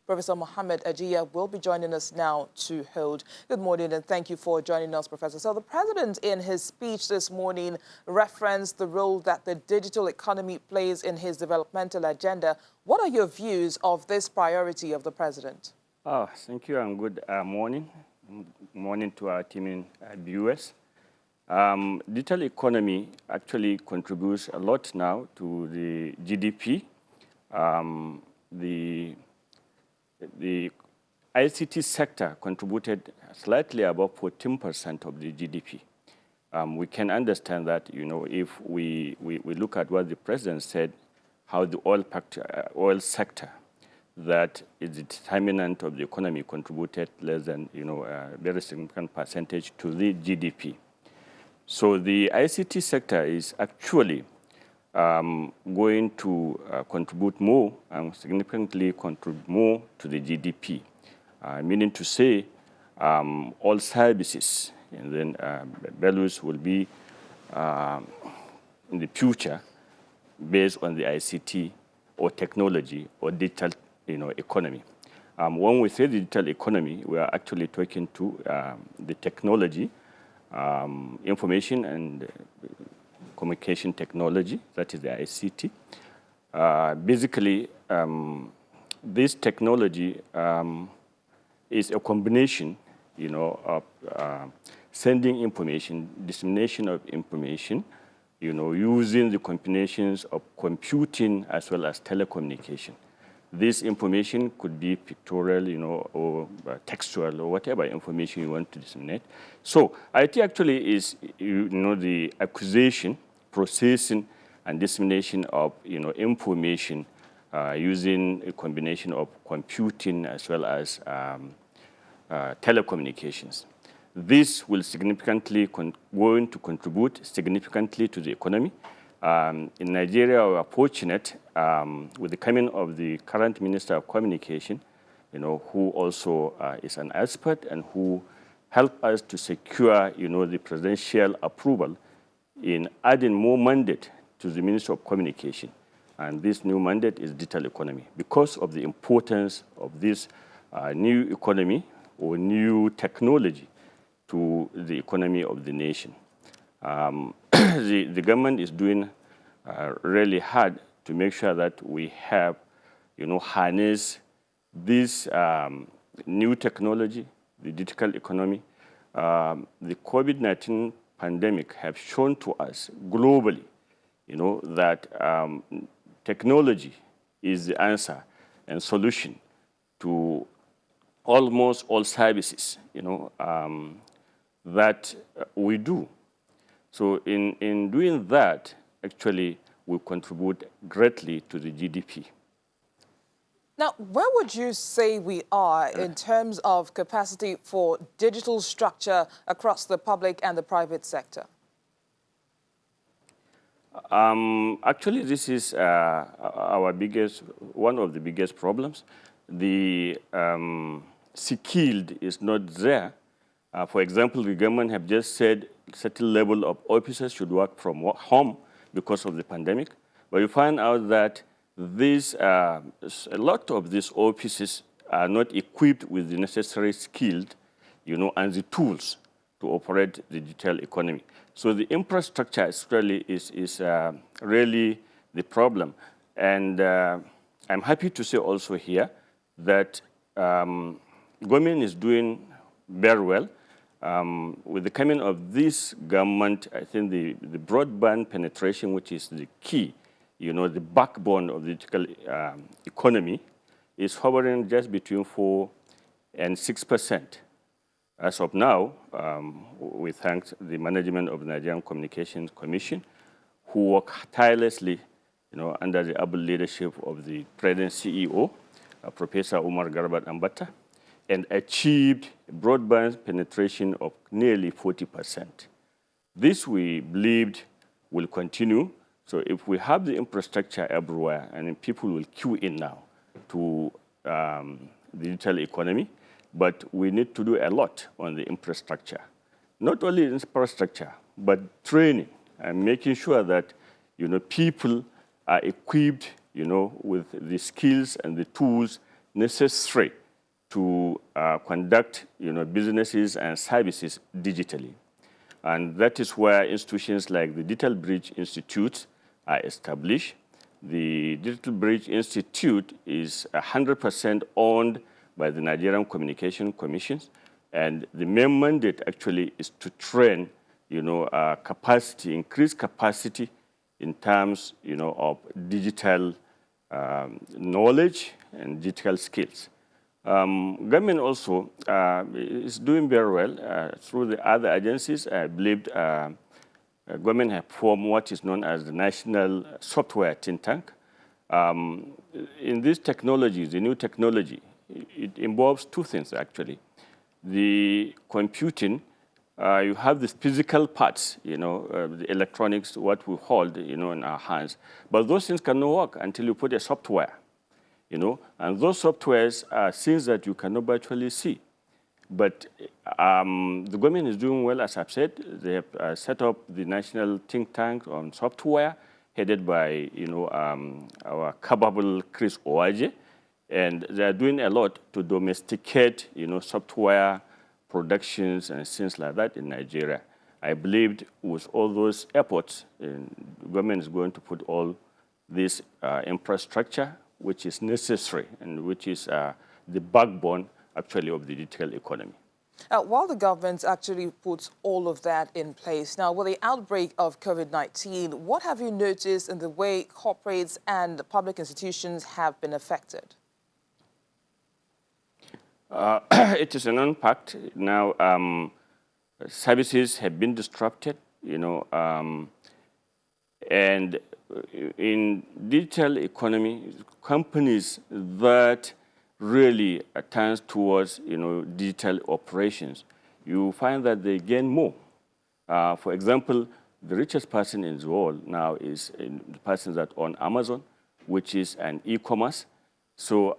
Professor Mohammed Ajiya will be joining us now to hold. Good morning and thank you for joining us, Professor. So the President in his speech this morning referenced the role that the digital economy plays in his developmental agenda. What are your views of this priority of the President? Thank you and good morning. Good morning to our team in viewers. Digital economy actually contributes a lot now to the GDP. The ICT sector contributed slightly above 14% of the GDP. We can understand that, if we look at what the President said, how the oil sector that is the determinant of the economy contributed less than, a very significant percentage to the GDP. So the ICT sector is actually going to contribute more and significantly contribute more to the GDP, meaning to say all services and then values will be in the future based on the ICT or technology or digital economy. When we say digital economy, we are actually talking to the technology, information and communication technology, that is the ICT. Basically, this technology is a combination, of sending information, dissemination of information, using the combinations of computing as well as telecommunication. This information could be pictorial, or textual, or whatever information you want to disseminate. So IT actually is, the acquisition, processing, and dissemination of, information using a combination of computing as well as telecommunications. This will significantly going to contribute significantly to the economy. In Nigeria, we are fortunate with the coming of the current Minister of Communication, who also is an expert and who helped us to secure, the presidential approval in adding more mandate to the Minister of Communication. And this new mandate is digital economy because of the importance of this new economy or new technology to the economy of the nation. The government is doing really hard to make sure that we have, harness this new technology, the digital economy. The COVID-19 pandemic have shown to us globally, that technology is the answer and solution to almost all services, that we do. So in doing that, actually, will contribute greatly to the GDP. Now, where would you say we are in terms of capacity for digital structure across the public and the private sector? Actually, this is one of the biggest problems. The skilled is not there. For example, the government have just said certain level of officers should work from home because of the pandemic. But you find out that a lot of these offices are not equipped with the necessary skills, and the tools to operate the digital economy. So the infrastructure is really the problem. And I'm happy to say also here that government is doing very well. With the coming of this government, I think the broadband penetration, which is the key, the backbone of the digital economy, is hovering just between 4% and 6%. As of now, we thank the management of the Nigerian Communications Commission, who work tirelessly, under the able leadership of the present CEO, Professor Umar Garbat Ambata, and achieved broadband penetration of nearly 40%. This, we believed, will continue. So if we have the infrastructure everywhere, and people will queue in now to the digital economy, but we need to do a lot on the infrastructure. Not only infrastructure, but training and making sure that, people are equipped, with the skills and the tools necessary to conduct businesses and services digitally. And that is where institutions like the Digital Bridge Institute are established. The Digital Bridge Institute is 100% owned by the Nigerian Communication Commission, and the main mandate actually is to train, capacity, increase capacity in terms, of digital knowledge and digital skills. Government also is doing very well through the other agencies. I believe government have formed what is known as the National Software Think Tank. In these technologies, the new technology, it involves two things actually. The computing, you have the physical parts, the electronics, what we hold, in our hands. But those things cannot work until you put a software. And those softwares are things that you cannot virtually see. But the government is doing well, as I've said. They have set up the National Think Tank on Software, headed by, our capable Chris Owaje. And they are doing a lot to domesticate, software productions and things like that in Nigeria. I believed with all those efforts, the government is going to put all this infrastructure which is necessary and which is the backbone, actually, of the digital economy. While the government actually puts all of that in place, now, with the outbreak of COVID-19, what have you noticed in the way corporates and public institutions have been affected? It is an impact. Now, services have been disrupted, and in digital economy, companies that really turn towards, digital operations, you find that they gain more. For example, the richest person in the world now is the person that owns Amazon, which is an e-commerce. So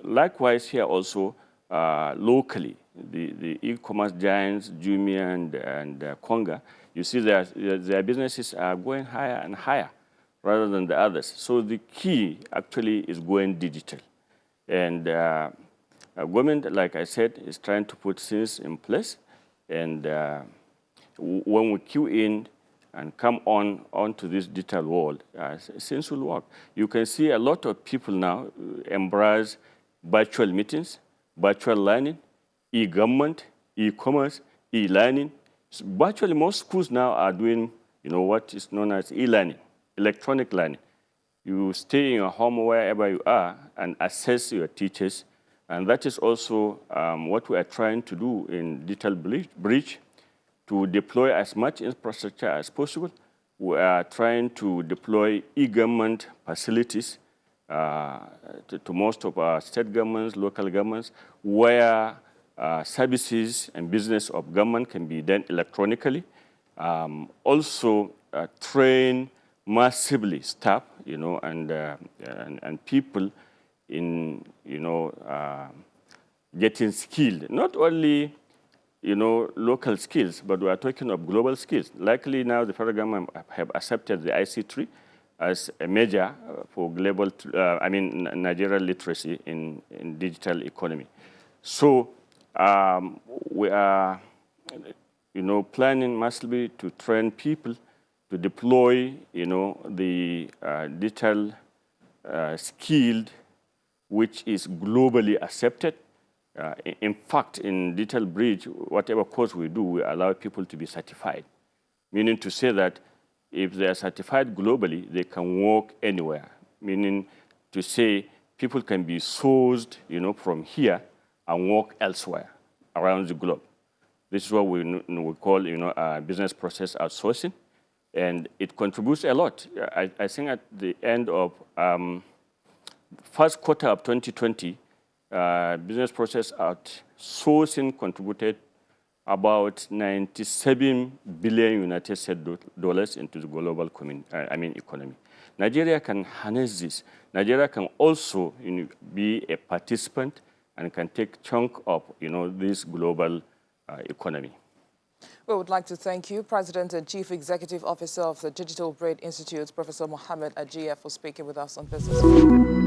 likewise here also, locally, the e-commerce giants, Jumia and Konga, you see their businesses are going higher and higher rather than the others. So the key actually is going digital. And government, like I said, is trying to put things in place. And when we queue in and come onto this digital world, things will work. You can see a lot of people now embrace virtual meetings, virtual learning, e-government, e-commerce, e-learning. So virtually most schools now are doing, what is known as e-learning, electronic learning. You stay in your home wherever you are and access your teachers. And that is also what we are trying to do in Digital Bridge, to deploy as much infrastructure as possible. We are trying to deploy e-government facilities to most of our state governments, local governments, where services and business of government can be done electronically. Also train massively staff, and people in, getting skilled. Not only, local skills, but we are talking of global skills. Luckily now the federal government have accepted the IC3 as a measure for global, Nigeria literacy in digital economy. So we are, planning massively to train people to deploy, the digital skilled, which is globally accepted. In fact, in Digital Bridge, whatever course we do, we allow people to be certified, meaning to say that if they are certified globally, they can work anywhere, meaning to say people can be sourced, from here and work elsewhere around the globe. This is what we call, business process outsourcing, and it contributes a lot. I think at the end of first quarter of 2020, business process outsourcing contributed about 97 billion United States dollars into the global economy. Nigeria can harness this. Nigeria can also be a participant and can take chunk of this global economy. We would like to thank you, President and Chief Executive Officer of the Digital Bridge Institute, Professor Mohammed Ajiya, for speaking with us on Business Week.